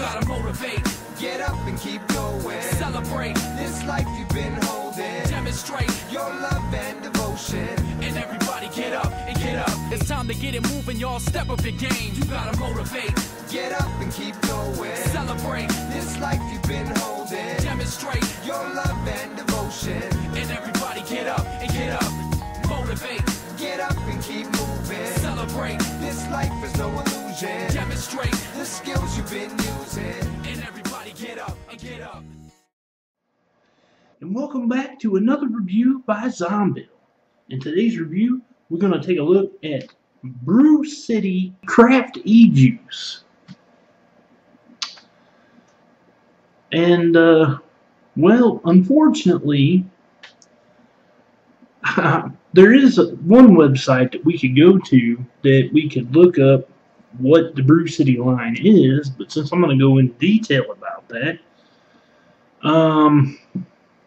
gotta motivate. Get up and keep going. Celebrate This life you've been holding. Demonstrate your love and devotion. And everybody get up and get up. It's time to get it moving, y'all. Step up your game. You gotta motivate. Get up and keep going. Celebrate this life you've been holding. Demonstrate your love and devotion. And everybody get up and get up. Motivate. Get up and keep moving. Celebrate this life is no illusion. Demonstrate the skills you've been using. And everybody get up and get up. And welcome back to another review by Zombill. In today's review, we're going to take a look at Brew City Craft E-Juice. And, well, unfortunately, there is one website that we could go to that we could look up what the Brew City line is, but since I'm going to go in detail about that,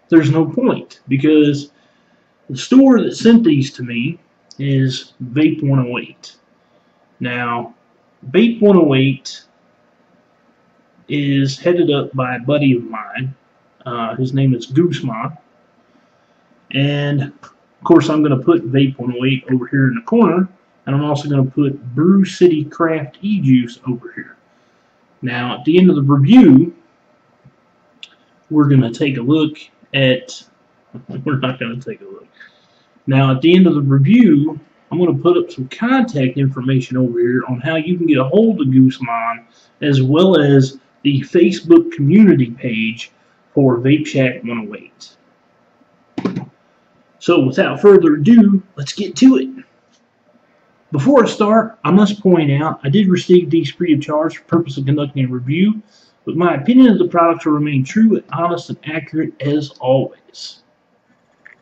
there's no point, because the store that sent these to me is Vape108. Now, Vape108 is headed up by a buddy of mine. His name is Goosemon. And, of course, I'm going to put Vape108 over here in the corner. And I'm also going to put Brew City Craft E-Juice over here. Now, at the end of the review, we're going to take a look at... We're not going to take a look. Now, at the end of the review, I'm going to put up some contact information over here on how you can get a hold of Goosemon, as well as the Facebook community page for Vape Shack 108. So, without further ado, let's get to it. Before I start, I must point out I did receive these free of charge for the purpose of conducting a review, but my opinion of the products will remain true and honest and accurate as always.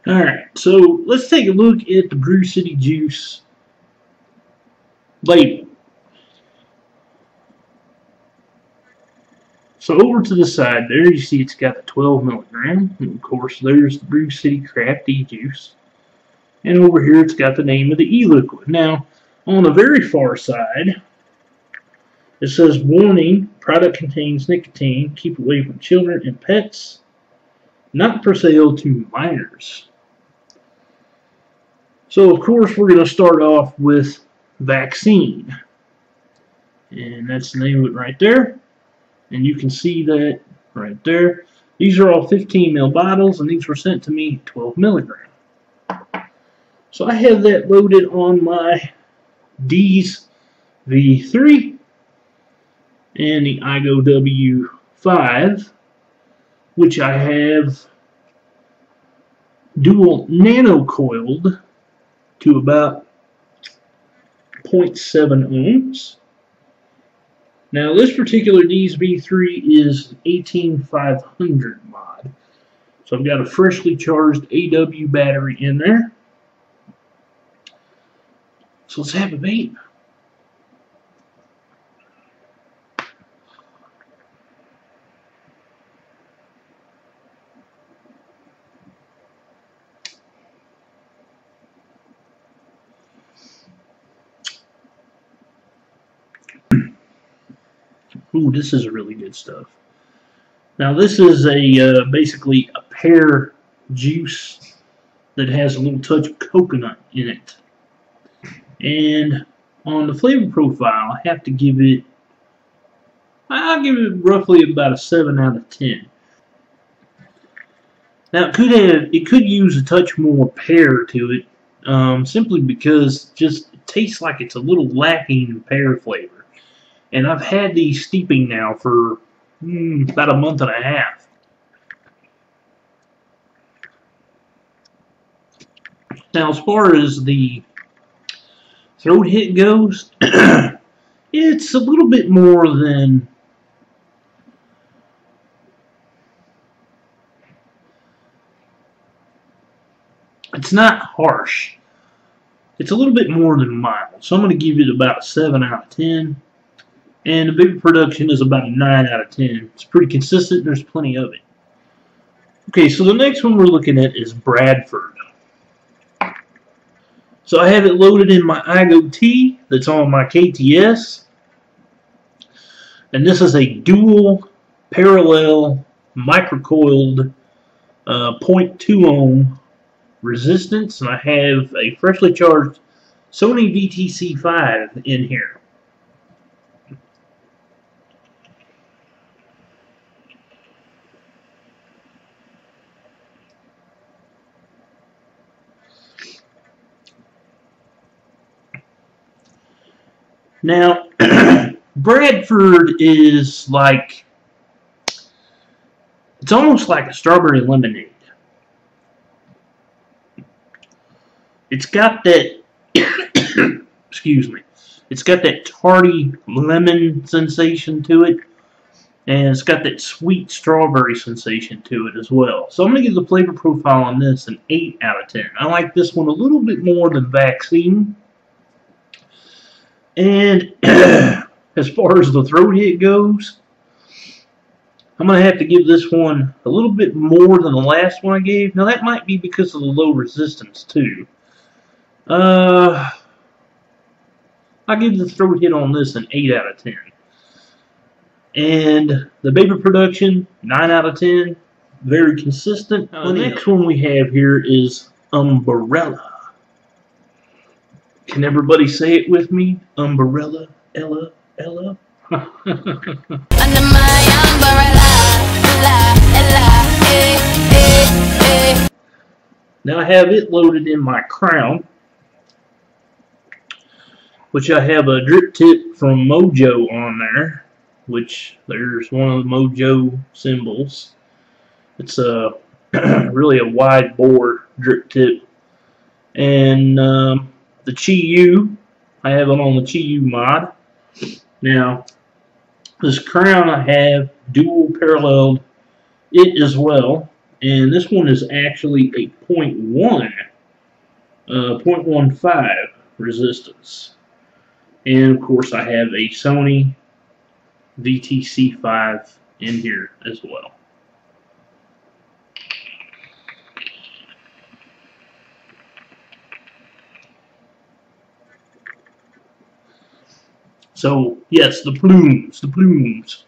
Alright, so let's take a look at the Brew City Juice label. So over to the side there, you see it's got the 12 milligram, and of course there's the Brew City Craft E-Juice. And over here it's got the name of the e-liquid. Now, on the very far side, it says, warning, product contains nicotine, keep away from children and pets, not for sale to minors. So, of course, we're going to start off with vaccine. And that's the name of it right there. And you can see that right there. These are all 15 ml bottles, and these were sent to me 12 milligram. So I have that loaded on my D's V3 and the iGo W5, which I have dual nano coiled to about 0.7 ohms. Now this particular D's V3 is 18500 mod. So I've got a freshly charged AW battery in there. So let's have a vape. Ooh, this is really good stuff. Now this is a basically a pear juice that has a little touch of coconut in it. And on the flavor profile, I have to give it, I'll give it roughly about a 7 out of 10. Now it could use a touch more pear to it, simply because just it tastes like it's a little lacking in pear flavor. And I've had these steeping now for about a month and a half. Now as far as the throat hit goes, it's a little bit more than it's not harsh. It's a little bit more than mild. So I'm going to give it about a 7 out of 10. And the vapor production is about a 9 out of 10. It's pretty consistent. There's plenty of it. Okay, so the next one we're looking at is Bradford. So I have it loaded in my iGo T that's on my KTS. And this is a dual parallel microcoiled 0.2 ohm resistance, and I have a freshly charged Sony VTC5 in here. Now, Bradford is like, it's almost like a strawberry lemonade. It's got that, excuse me, it's got that tarty lemon sensation to it, and it's got that sweet strawberry sensation to it as well. So I'm going to give the flavor profile on this an 8 out of 10. I like this one a little bit more than Vaccine. And as far as the throat hit goes, I'm going to have to give this one a little bit more than the last one I gave. Now that might be because of the low resistance too. I'll give the throat hit on this an 8 out of 10. And the vapor production, 9 out of 10. Very consistent. The next one we have here is Umbrella. Can everybody say it with me? Umbrella, Ella, Ella. Under my umbrella, Ella, Ella, Now I have it loaded in my crown, which I have a drip tip from Mojo on there, which there's one of the Mojo symbols. It's a really a wide bore drip tip, and the Chi-U, I have it on the Chi-U mod. Now, this crown I have dual paralleled it as well, and this one is actually a 0.15 resistance. And of course I have a Sony VTC5 in here as well. So, yes, the plumes, the plumes.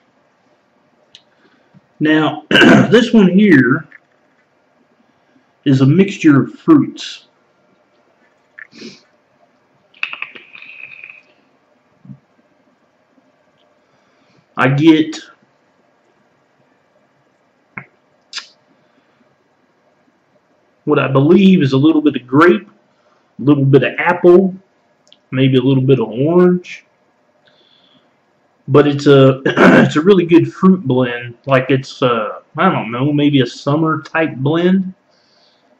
Now, this one here is a mixture of fruits. I get what I believe is a little bit of grape, a little bit of apple, maybe a little bit of orange. But it's a it's a really good fruit blend. Like it's I don't know, maybe a summer type blend.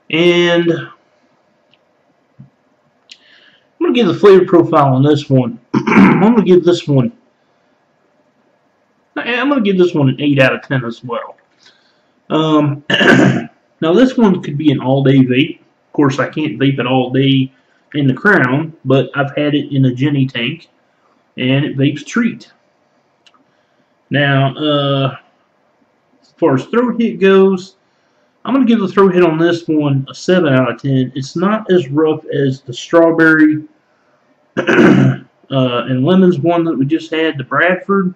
And I'm gonna give the flavor profile on this one. I'm gonna give this one an 8 out of 10 as well. Now this one could be an all-day vape. Of course, I can't vape it all day in the crown, but I've had it in a Jenny tank, and it vapes treat. Now, as far as throat hit goes, I'm going to give the throat hit on this one a 7 out of 10. It's not as rough as the strawberry and lemons one that we just had, the Bradford.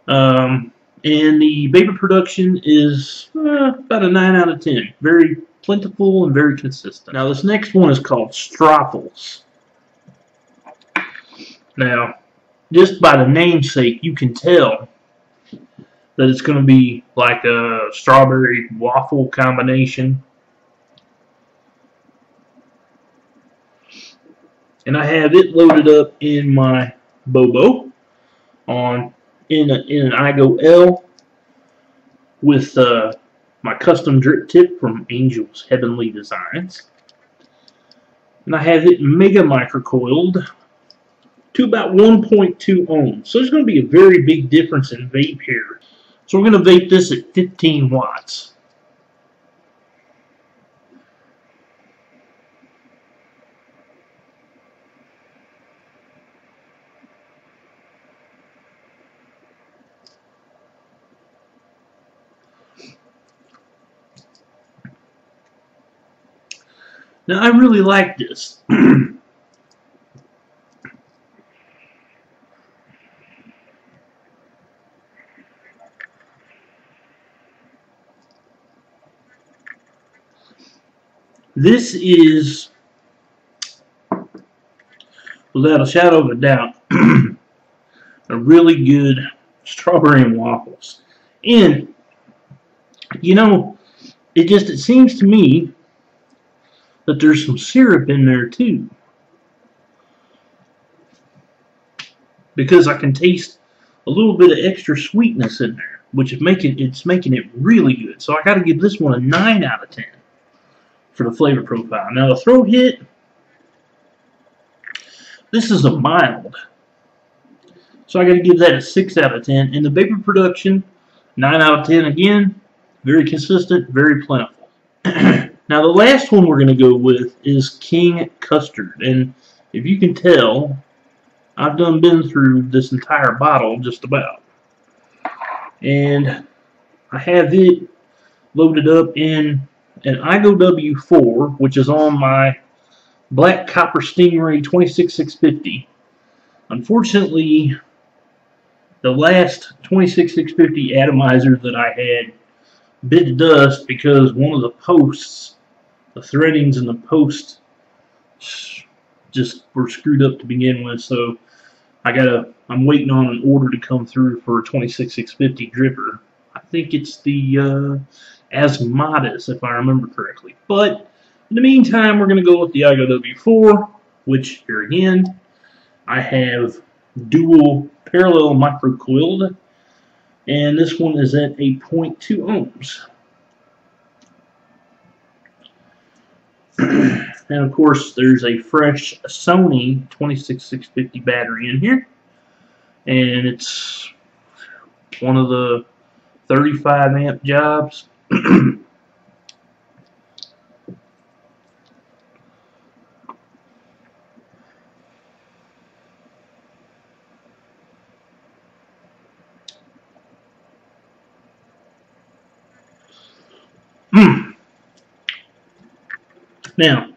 And the vapor production is about a 9 out of 10. Very plentiful and very consistent. Now, this next one is called Stroffles. Now, just by the namesake, you can tell that it's going to be like a strawberry waffle combination. And I have it loaded up in my Bobo in an iGo L with my custom drip tip from Angel's Heavenly Designs. And I have it mega microcoiled to about 1.2 ohms. So there's going to be a very big difference in vape here. So we're going to vape this at 15 watts. Now I really like this. This is, without a shadow of a doubt, a really good strawberry and waffles. And, you know, it seems to me that there's some syrup in there too. Because I can taste a little bit of extra sweetness in there, which is making it really good. So I got to give this one a 9 out of 10 for the flavor profile. Now the throw hit, this is a mild, so I got to give that a 6 out of 10. And the vapor production, 9 out of 10 again, very consistent, very plentiful. Now the last one we're going to go with is King Custard, and if you can tell, I've been through this entire bottle just about, and I have it loaded up in an Igo W4, which is on my Black Copper Stingray 26650. Unfortunately, the last 26650 atomizer that I had bit the dust because one of the posts, the threadings in the post, just were screwed up to begin with. So I'm waiting on an order to come through for a 26650 dripper. I think it's the Asmodeus, if I remember correctly. But in the meantime, we're going to go with the Igo W4, which here again, I have dual parallel microcoiled, and this one is at a 0.2 ohms. And of course, there's a fresh Sony 26650 battery in here, and it's one of the 35 amp jobs. Now,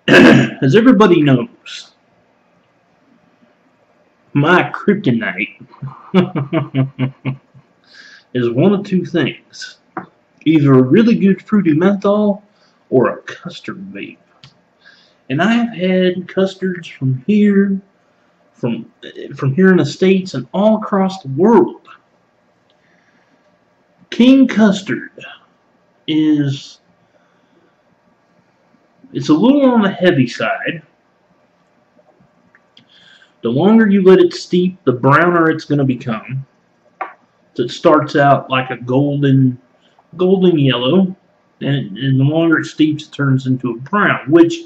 as everybody knows, my kryptonite is one of two things. Either a really good fruity menthol or a custard vape. And I have had custards from here in the States and all across the world. King Custard it's a little on the heavy side. The longer you let it steep, the browner it's going to become. So it starts out like a golden yellow, and the longer it steeps, it turns into a brown, which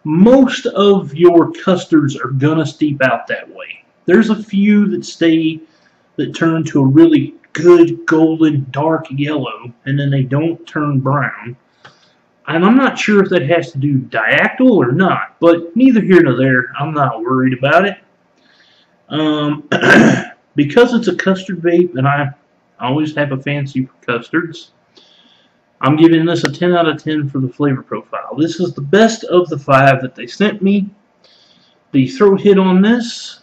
most of your custards are going to steep out that way. There's a few that turn to a really good golden dark yellow, and then they don't turn brown. And I'm not sure if that has to do diactyl or not, but neither here nor there. I'm not worried about it. Because it's a custard vape, and I always have a fancy for custards, I'm giving this a 10 out of 10 for the flavor profile. This is the best of the 5 that they sent me. The throat hit on this,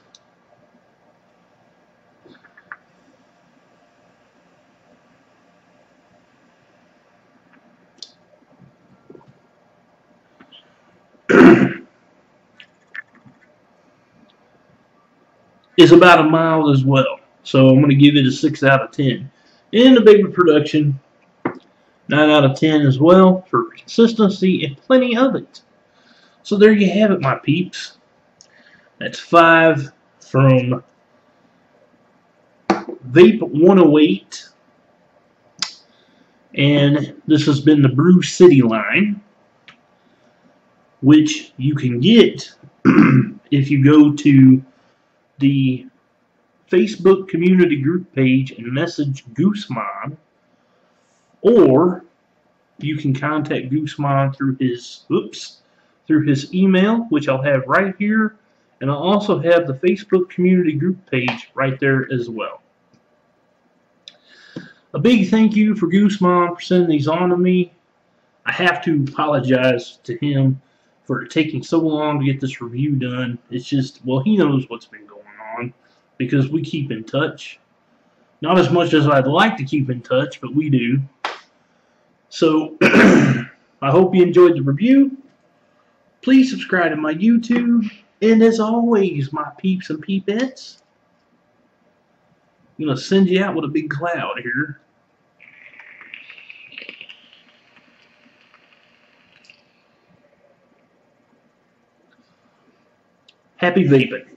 is about a mild as well. So I'm going to give it a 6 out of 10. And the vapor production, 9 out of 10 as well for consistency and plenty of it. So there you have it, my peeps. That's 5 from Vape108. And this has been the Brew City line, which you can get if you go to the Facebook community group page and message Goosemon, or you can contact Goosemon through his email, which I'll have right here, and I'll also have the Facebook community group page right there as well. A big thank you for Goosemon for sending these on to me. I have to apologize to him for taking so long to get this review done. It's just, well, he knows what's been going on because we keep in touch. Not as much as I'd like to keep in touch, but we do. So, I I hope you enjoyed the review. Please subscribe to my YouTube. And as always, my peeps and peepettes, I'm going to send you out with a big cloud here. Happy vaping.